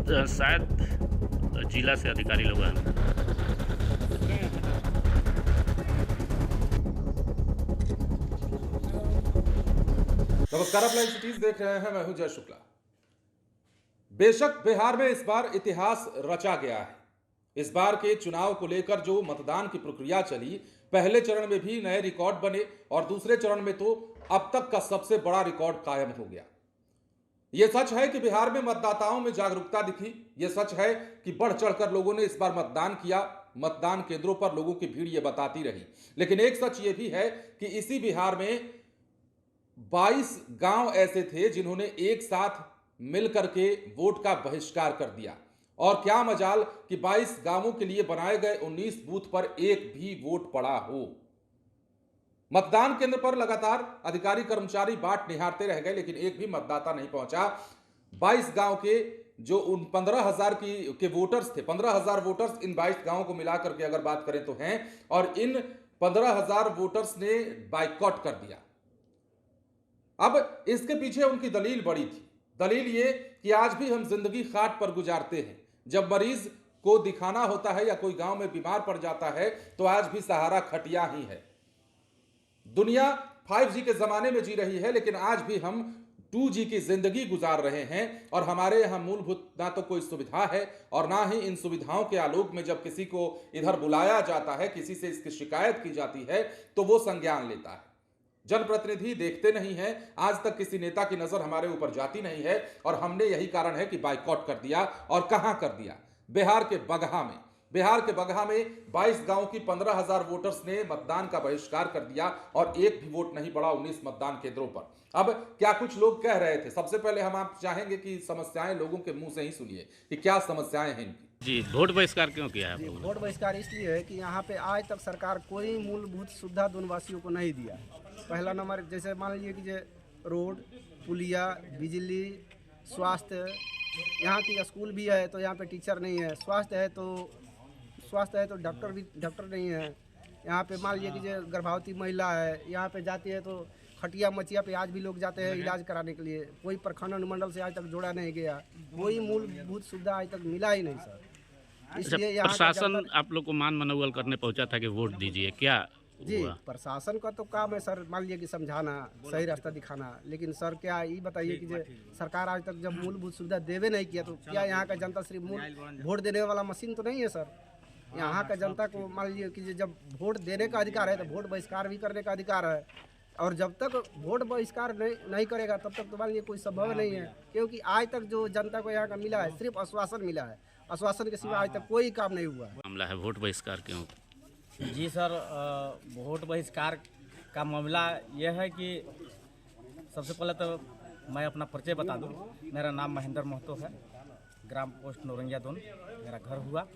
शायद जिला से अधिकारी लोग आए। नमस्कार, आप लाइव सिटीज देख रहे हैं। मैं हूं जय शुक्ला। बेशक बिहार में इस बार इतिहास रचा गया है। इस बार के चुनाव को लेकर जो मतदान की प्रक्रिया चली, पहले चरण में भी नए रिकॉर्ड बने और दूसरे चरण में तो अब तक का सबसे बड़ा रिकॉर्ड कायम हो गया। यह सच है कि बिहार में मतदाताओं में जागरूकता दिखी। यह सच है कि बढ़ चढ़कर लोगों ने इस बार मतदान किया। मतदान केंद्रों पर लोगों की भीड़ यह बताती रही। लेकिन एक सच यह भी है कि इसी बिहार में 22 गांव ऐसे थे जिन्होंने एक साथ मिलकर के वोट का बहिष्कार कर दिया। और क्या मजाल कि 22 गांवों के लिए बनाए गए 19 बूथ पर एक भी वोट पड़ा हो। मतदान केंद्र पर लगातार अधिकारी कर्मचारी बाट निहारते रह गए, लेकिन एक भी मतदाता नहीं पहुंचा। 22 गांव के जो उन 15,000 के वोटर्स थे, 15,000 वोटर्स इन 22 गांवों को मिलाकर के अगर बात करें तो हैं, और इन 15,000 वोटर्स ने बाइकआउट कर दिया। अब इसके पीछे उनकी दलील बड़ी थी। दलील ये कि आज भी हम जिंदगी खाट पर गुजारते हैं। जब मरीज को दिखाना होता है या कोई गांव में बीमार पड़ जाता है तो आज भी सहारा खटिया ही है। दुनिया 5G के जमाने में जी रही है, लेकिन आज भी हम 2G की जिंदगी गुजार रहे हैं। और हमारे यहां मूलभूत ना तो कोई सुविधा है और ना ही इन सुविधाओं के आलोक में जब किसी को इधर बुलाया जाता है, किसी से इसकी शिकायत की जाती है तो वो संज्ञान लेता है। जनप्रतिनिधि देखते नहीं हैं। आज तक किसी नेता की नजर हमारे ऊपर जाती नहीं है और हमने यही कारण है कि बाइकआउट कर दिया। और कहां कर दिया? बिहार के बगहा में। बिहार के बगहा में 22 गांव की 15,000 वोटर्स ने मतदान का बहिष्कार कर दिया और एक भी वोट नहीं पड़ा 19 मतदान केंद्रों पर। अब क्या कुछ लोग कह रहे थे, सबसे पहले हम आप चाहेंगे कि समस्याएं लोगों के मुंह से ही सुनिए कि क्या समस्याएं हैं इनकी। जी, वोट बहिष्कार क्यों किया है आप लोगों ने? वोट बहिष्कार इसलिए है कि यहाँ पे आज तक सरकार कोई मूलभूत सुविधा दूनवासियों को नहीं दिया। पहला नंबर, जैसे मान लीजिए कि जे रोड, पुलिया, बिजली, स्वास्थ्य, यहाँ की स्कूल भी है तो यहाँ पे टीचर नहीं है। स्वास्थ्य है तो डॉक्टर नहीं है। यहाँ पे मान लीजिए कि जो गर्भवती महिला है, यहाँ पे जाती है तो खटिया मचिया पे आज भी लोग जाते हैं इलाज कराने के लिए। कोई प्रखंड अनुमंडल से आज तक जोड़ा नहीं गया। कोई मूलभूत सुविधा आज तक मिला ही नहीं सर। इसलिए यहाँ प्रशासन आप लोग को मान मनोबल करने पहुंचा था कि वोट दीजिए, क्या जी हुआ? प्रशासन का तो काम है सर, मान लीजिए कि समझाना, सही रास्ता दिखाना। लेकिन सर क्या ये बताइए कि जो सरकार आज तक जब मूलभूत सुविधा देवे नहीं किया तो क्या यहाँ का जनता सिर्फ वोट देने वाला मशीन तो नहीं है सर। यहाँ का जनता को मान लीजिए कि जब वोट देने का अधिकार है तो वोट बहिष्कार भी करने का अधिकार है। और जब तक वोट बहिष्कार नहीं करेगा तब तक तो मान लीजिए कोई संभव नहीं है। क्योंकि आज तक जो जनता को यहाँ का मिला है सिर्फ आश्वासन मिला है। आश्वासन के सिवा आज तक कोई काम नहीं हुआ है। मामला है वोट बहिष्कार क्यों? जी सर, वोट बहिष्कार का मामला यह है कि सबसे पहले तो मैं अपना परिचय बता दूं। मेरा नाम महेंद्र महतो है, ग्राम पोस्ट नौरंगिया दोन मेरा घर हुआ।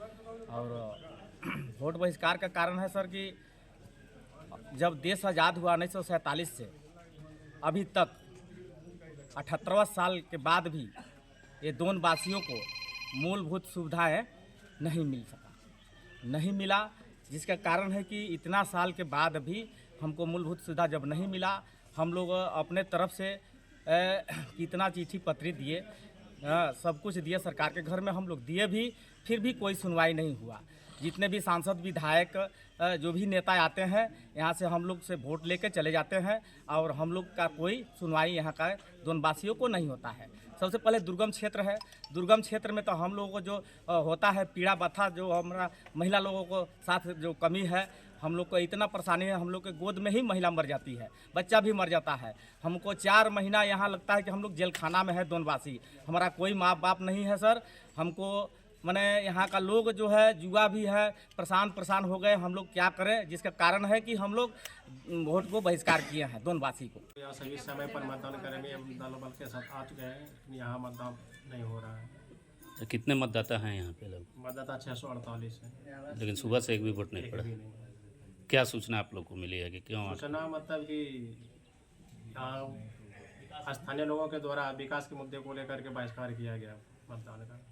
और वोट बहिष्कार का कारण है सर कि जब देश आज़ाद हुआ 1947 से अभी तक 78वां साल के बाद भी ये दोन वासियों को मूलभूत सुविधाएं नहीं मिला, जिसका कारण है कि इतना साल के बाद भी हमको मूलभूत सुविधा जब नहीं मिला, हम लोग अपने तरफ से कितना चिट्ठी पत्री दिए, सब कुछ दिए सरकार के घर में हम लोग दिए भी, फिर भी कोई सुनवाई नहीं हुआ। जितने भी सांसद विधायक जो भी नेता आते हैं यहाँ से हम लोग से वोट लेके चले जाते हैं और हम लोग का कोई सुनवाई यहाँ का दोनवासियों को नहीं होता है। सबसे पहले दुर्गम क्षेत्र है। दुर्गम क्षेत्र में तो हम लोगों को जो होता है पीड़ा बथा, जो हमारा महिला लोगों को साथ जो कमी है, हम लोग को इतना परेशानी है। हम लोग के गोद में ही महिला मर जाती है, बच्चा भी मर जाता है। हमको 4 महीना यहाँ लगता है कि हम लोग जेल खाना में है दोनवासी। हमारा कोई माँ बाप नहीं है सर। हमको मैंने यहाँ का लोग जो है जुआ भी है, परेशान हो गए। हम लोग क्या करें, जिसका कारण है कि हम लोग वोट को बहिष्कार किए हैं दोनवासी को। यहाँ सही समय पर मतदान करेंगे, हम दल बल के साथ आ चुके हैं, यहाँ मतदान नहीं हो रहा है। तो कितने मतदाता हैं यहाँ पे लोग? मतदाता 648 है, लेकिन सुबह से एक भी वोट नहीं एक पड़ा। भी नहीं। क्या सूचना आप लोग को मिली है कि क्यों? सूचना मतलब कि यहाँ स्थानीय लोगों के द्वारा विकास के मुद्दे को लेकर के बहिष्कार किया गया मतदान का।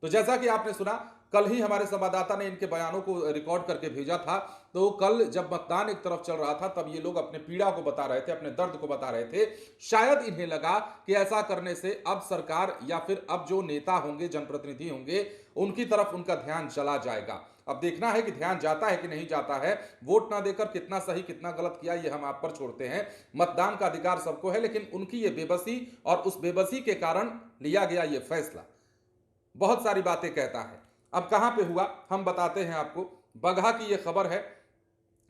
तो जैसा कि आपने सुना, कल ही हमारे संवाददाता ने इनके बयानों को रिकॉर्ड करके भेजा था। तो कल जब मतदान एक तरफ चल रहा था तब ये लोग अपने पीड़ा को बता रहे थे, अपने दर्द को बता रहे थे। शायद इन्हें लगा कि ऐसा करने से अब सरकार या फिर अब जो नेता होंगे, जनप्रतिनिधि होंगे, उनकी तरफ उनका ध्यान चला जाएगा। अब देखना है कि ध्यान जाता है कि नहीं जाता है। वोट ना देकर कितना सही कितना गलत किया ये हम आप पर छोड़ते हैं। मतदान का अधिकार सबको है, लेकिन उनकी ये बेबसी और उस बेबसी के कारण लिया गया ये फैसला बहुत सारी बातें कहता है। अब कहां पे हुआ हम बताते हैं आपको। बगहा की ये खबर है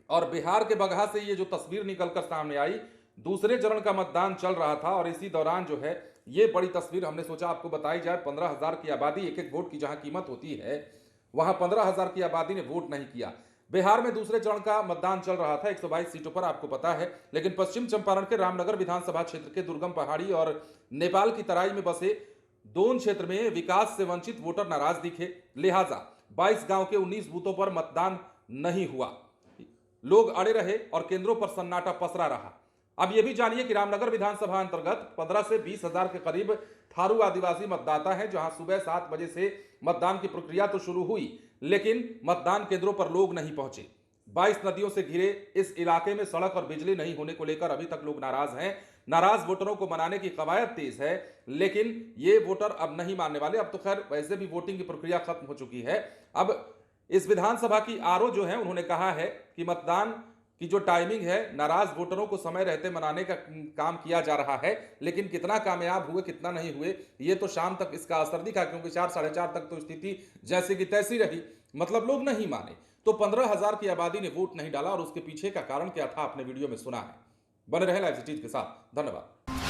और बिहार के बगहा से ये जो तस्वीर निकलकर सामने आई, दूसरे चरण का मतदान चल रहा था और इसी दौरान जो है ये बड़ी तस्वीर हमने सोचा आपको बताई जाए। 15,000 की आबादी, एक एक वोट की जहां कीमत होती है वहां 15,000 की आबादी ने वोट नहीं किया। बिहार में दूसरे चरण का मतदान चल रहा था 122 सीटों पर, आपको पता है। लेकिन पश्चिम चंपारण के रामनगर विधानसभा क्षेत्र के दुर्गम पहाड़ी और नेपाल की तराई में बसे दोन क्षेत्र में विकास से वंचित वोटर नाराज दिखे। लिहाजा 22 गांव के 19 बूथों पर मतदान नहीं हुआ। लोग अड़े रहे और केंद्रों पर सन्नाटा पसरा रहा। अब यह भी जानिए कि रामनगर विधानसभा अंतर्गत 15 से 20,000 के करीब थारू आदिवासी मतदाता हैं, जहां सुबह 7 बजे से मतदान की प्रक्रिया तो शुरू हुई, लेकिन मतदान केंद्रों पर लोग नहीं पहुंचे। 22 नदियों से घिरे इस इलाके में सड़क और बिजली नहीं होने को लेकर अभी तक लोग नाराज हैं। नाराज वोटरों को मनाने की कवायद तेज है, लेकिन ये वोटर अब नहीं मानने वाले। अब तो खैर वैसे भी वोटिंग की प्रक्रिया खत्म हो चुकी है। अब इस विधानसभा की आरओ जो है उन्होंने कहा है कि मतदान की जो टाइमिंग है, नाराज वोटरों को समय रहते मनाने का काम किया जा रहा है, लेकिन कितना कामयाब हुए कितना नहीं हुए ये तो शाम तक इसका असर दिखा, क्योंकि 4 साढ़े 4 तक तो स्थिति जैसे की तैसी रही, मतलब लोग नहीं माने। तो 15,000 की आबादी ने वोट नहीं डाला और उसके पीछे का कारण क्या था आपने वीडियो में सुना है। बने रहे लाइव सिटीज के साथ। धन्यवाद।